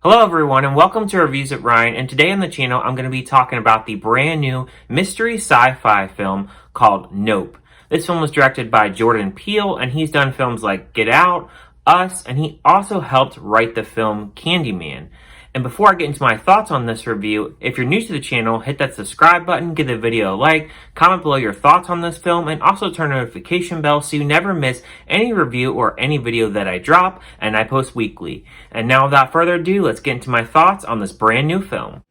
Hello everyone and welcome to Reviews with Ryan, and today on the channel I'm going to be talking about the brand new mystery sci-fi film called Nope. This film was directed by Jordan Peele and he's done films like Get Out, Us, and he also helped write the film Candyman. And before I get into my thoughts on this review, if you're new to the channel, hit that subscribe button, give the video a like, comment below your thoughts on this film, and also turn on the notification bell so you never miss any review or any video that I drop, and I post weekly. And now without further ado, let's get into my thoughts on this brand new film.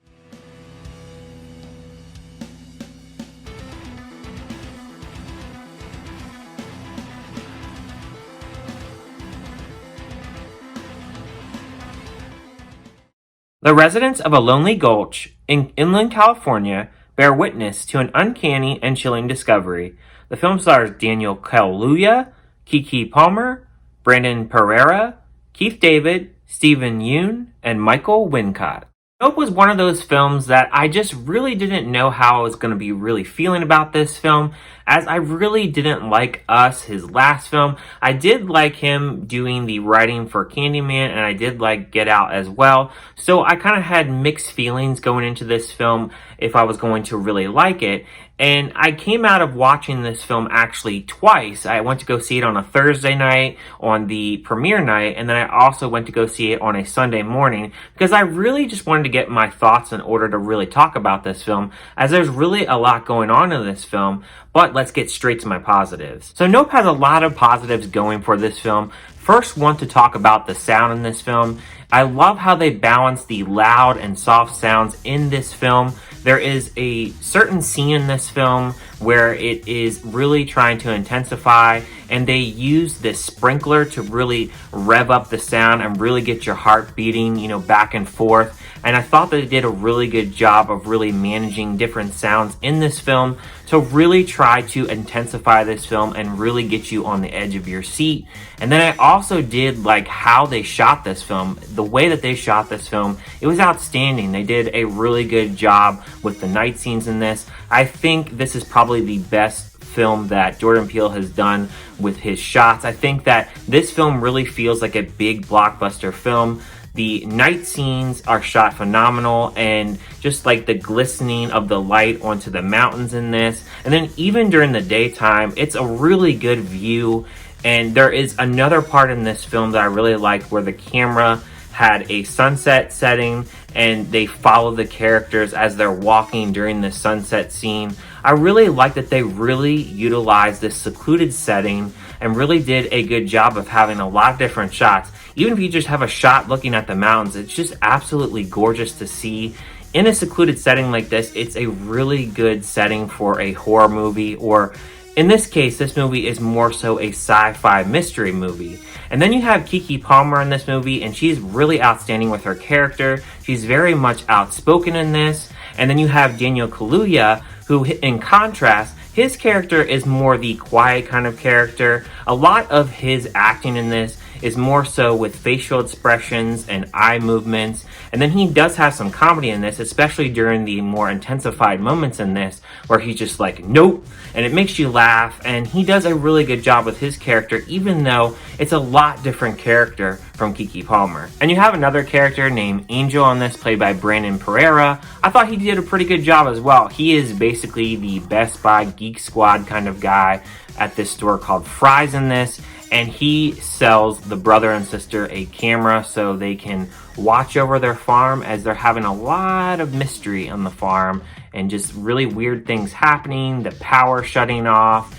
The residents of a lonely gulch in inland California bear witness to an uncanny and chilling discovery. The film stars Daniel Kaluuya, Keke Palmer, Brandon Pereira, Keith David, Stephen Yeun, and Michael Wincott. Nope was one of those films that I just really didn't know how I was going to be really feeling about this film, as I really didn't like Us, his last film. I did like him doing the writing for Candyman, and I did like Get Out as well. So I kind of had mixed feelings going into this film if I was going to really like it. And I came out of watching this film actually twice. I went to go see it on a Thursday night, on the premiere night, and then I also went to go see it on a Sunday morning because I really just wanted to get my thoughts in order to really talk about this film, as there's really a lot going on in this film. But let's get straight to my positives. So Nope has a lot of positives going for this film. First, want to talk about the sound in this film. I love how they balance the loud and soft sounds in this film. There is a certain scene in this film where it is really trying to intensify, and they use this sprinkler to really rev up the sound and really get your heart beating, back and forth. And I thought that they did a really good job of really managing different sounds in this film to really try to intensify this film and really get you on the edge of your seat. And then I also did like how they shot this film. The way that they shot this film, it was outstanding. They did a really good job with the night scenes in this. I think this is probably the best film that Jordan Peele has done with his shots. I think that this film really feels like a big blockbuster film. The night scenes are shot phenomenal, and just like the glistening of the light onto the mountains in this. And then even during the daytime, it's a really good view. And there is another part in this film that I really liked where the camera had a sunset setting and they follow the characters as they're walking during the sunset scene. I really like that they really utilized this secluded setting and really did a good job of having a lot of different shots. Even if you just have a shot looking at the mountains, it's just absolutely gorgeous to see. In a secluded setting like this, it's a really good setting for a horror movie, or in this case, this movie is more so a sci-fi mystery movie. And then you have Keke Palmer in this movie, and she's really outstanding with her character. She's very much outspoken in this. And then you have Daniel Kaluuya, who, in contrast, his character is more the quiet kind of character. A lot of his acting in this is more so with facial expressions and eye movements. And then he does have some comedy in this, especially during the more intensified moments in this, where he's just like, nope, and it makes you laugh. And he does a really good job with his character, even though it's a lot different character from Keke Palmer. And you have another character named Angel on this, played by Brandon Pereira. I thought he did a pretty good job as well. He is basically the Best Buy Geek Squad kind of guy at this store called Fry's in this. And he sells the brother and sister a camera so they can watch over their farm, as they're having a lot of mystery on the farm and just really weird things happening, the power shutting off.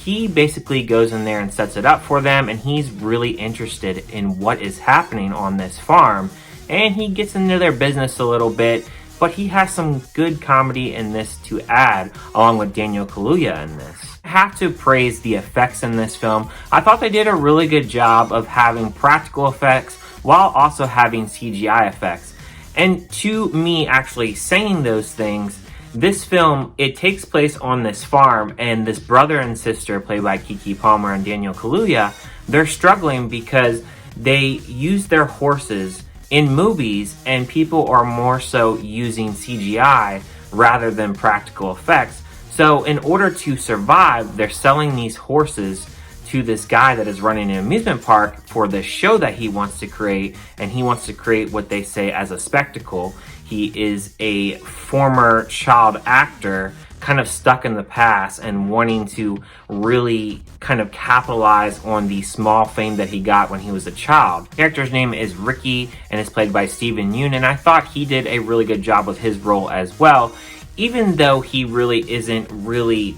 He basically goes in there and sets it up for them, and he's really interested in what is happening on this farm. And he gets into their business a little bit, but he has some good comedy in this to add, along with Daniel Kaluuya in this. I have to praise the effects in this film. I thought they did a really good job of having practical effects while also having CGI effects. And to me, actually saying those things, this film, it takes place on this farm, and this brother and sister, played by Keke Palmer and Daniel Kaluuya, they're struggling because they use their horses in movies, and people are more so using CGI rather than practical effects. So in order to survive, they're selling these horses to to this guy that is running an amusement park for this show that he wants to create, and he wants to create what they say as a spectacle. He is a former child actor, kind of stuck in the past and wanting to really kind of capitalize on the small fame that he got when he was a child. The character's name is Ricky and is played by Steven Yeun, and I thought he did a really good job with his role as well, even though he really isn't really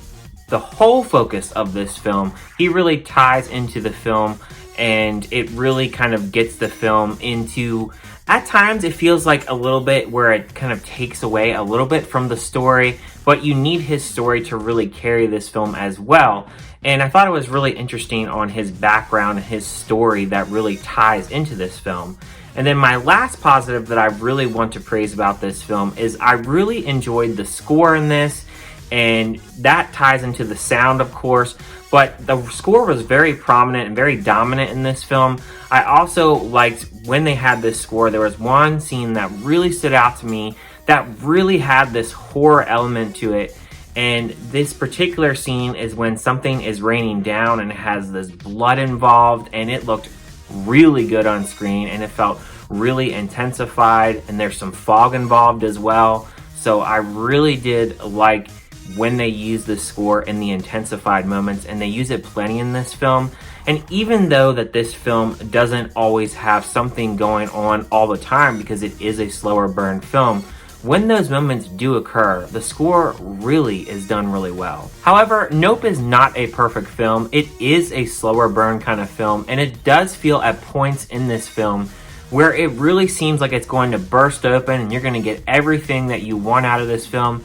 the whole focus of this film. He really ties into the film, and it really kind of gets the film into, at times it feels like a little bit where it kind of takes away a little bit from the story, but you need his story to really carry this film as well. And I thought it was really interesting on his background and his story that really ties into this film. And then my last positive that I really want to praise about this film is I really enjoyed the score in this, and that ties into the sound, of course, but the score was very prominent and very dominant in this film. I also liked when they had this score, there was one scene that really stood out to me that really had this horror element to it. And this particular scene is when something is raining down and it has this blood involved, and it looked really good on screen and it felt really intensified, and there's some fog involved as well. So I really did like when they use the score in the intensified moments, and they use it plenty in this film. And even though that this film doesn't always have something going on all the time because it is a slower burn film, when those moments do occur, the score really is done really well. However, Nope is not a perfect film. It is a slower burn kind of film, and it does feel at points in this film where it really seems like it's going to burst open and you're going to get everything that you want out of this film.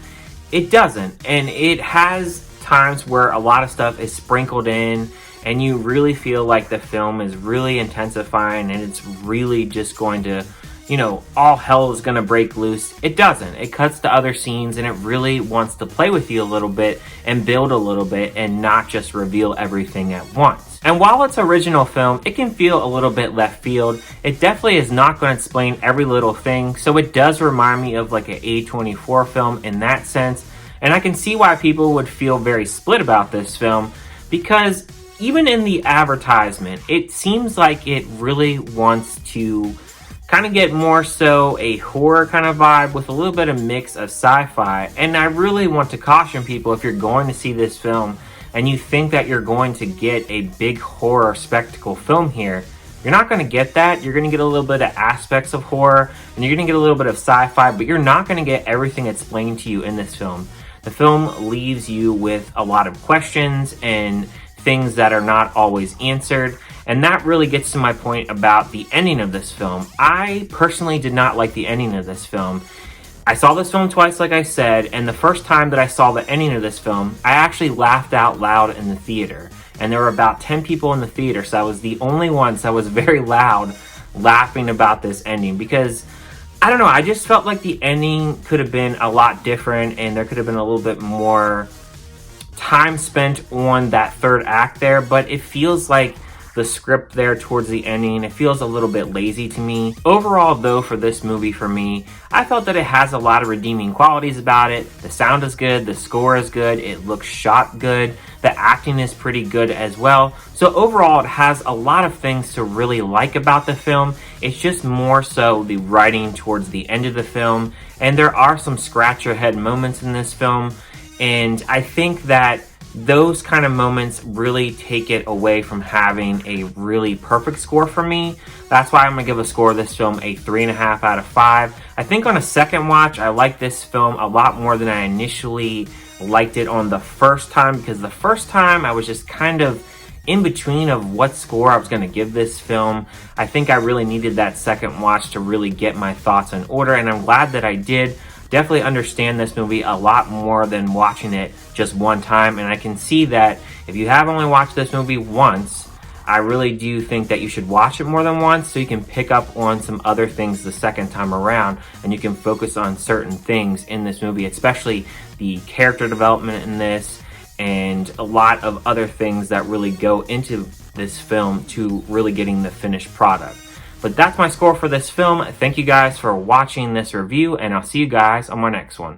It doesn't, and it has times where a lot of stuff is sprinkled in and you really feel like the film is really intensifying and it's really just going to, you know, all hell is going to break loose. It doesn't. It cuts to other scenes and it really wants to play with you a little bit and build a little bit and not just reveal everything at once. And while it's original film, it can feel a little bit left field. It definitely is not going to explain every little thing, so it does remind me of like an A24 film in that sense. And I can see why people would feel very split about this film, because even in the advertisement, it seems like it really wants to kind of get more so a horror kind of vibe with a little bit of mix of sci-fi. And I really want to caution people, if you're going to see this film and you think that you're going to get a big horror spectacle film here, you're not going to get that. You're going to get a little bit of aspects of horror and you're going to get a little bit of sci-fi, but you're not going to get everything explained to you in this film. The film leaves you with a lot of questions and things that are not always answered. And that really gets to my point about the ending of this film. I personally did not like the ending of this film. I saw this film twice, like I said, and the first time that I saw the ending of this film, I actually laughed out loud in the theater. And there were about 10 people in the theater, so I was the only one, so I was very loud laughing about this ending, because I don't know, I just felt like the ending could have been a lot different and there could have been a little bit more time spent on that third act there, but it feels like the script there towards the ending, it feels a little bit lazy to me. Overall though, for this movie for me, I felt that it has a lot of redeeming qualities about it. The sound is good, the score is good, it looks shot good, the acting is pretty good as well. So overall it has a lot of things to really like about the film. It's just more so the writing towards the end of the film, and there are some scratch your head moments in this film, and I think that those kind of moments really take it away from having a really perfect score for me. That's why I'm gonna give a score of this film a 3.5 out of 5. I think on a second watch, I like this film a lot more than I initially liked it on the first time, because the first time I was just kind of in between of what score I was gonna give this film. I think I really needed that second watch to really get my thoughts in order, and I'm glad that I did. Definitely understand this movie a lot more than watching it just one time, and I can see that if you have only watched this movie once, I really do think that you should watch it more than once so you can pick up on some other things the second time around, and you can focus on certain things in this movie, especially the character development in this and a lot of other things that really go into this film to really getting the finished product. But that's my score for this film. Thank you guys for watching this review, and I'll see you guys on my next one.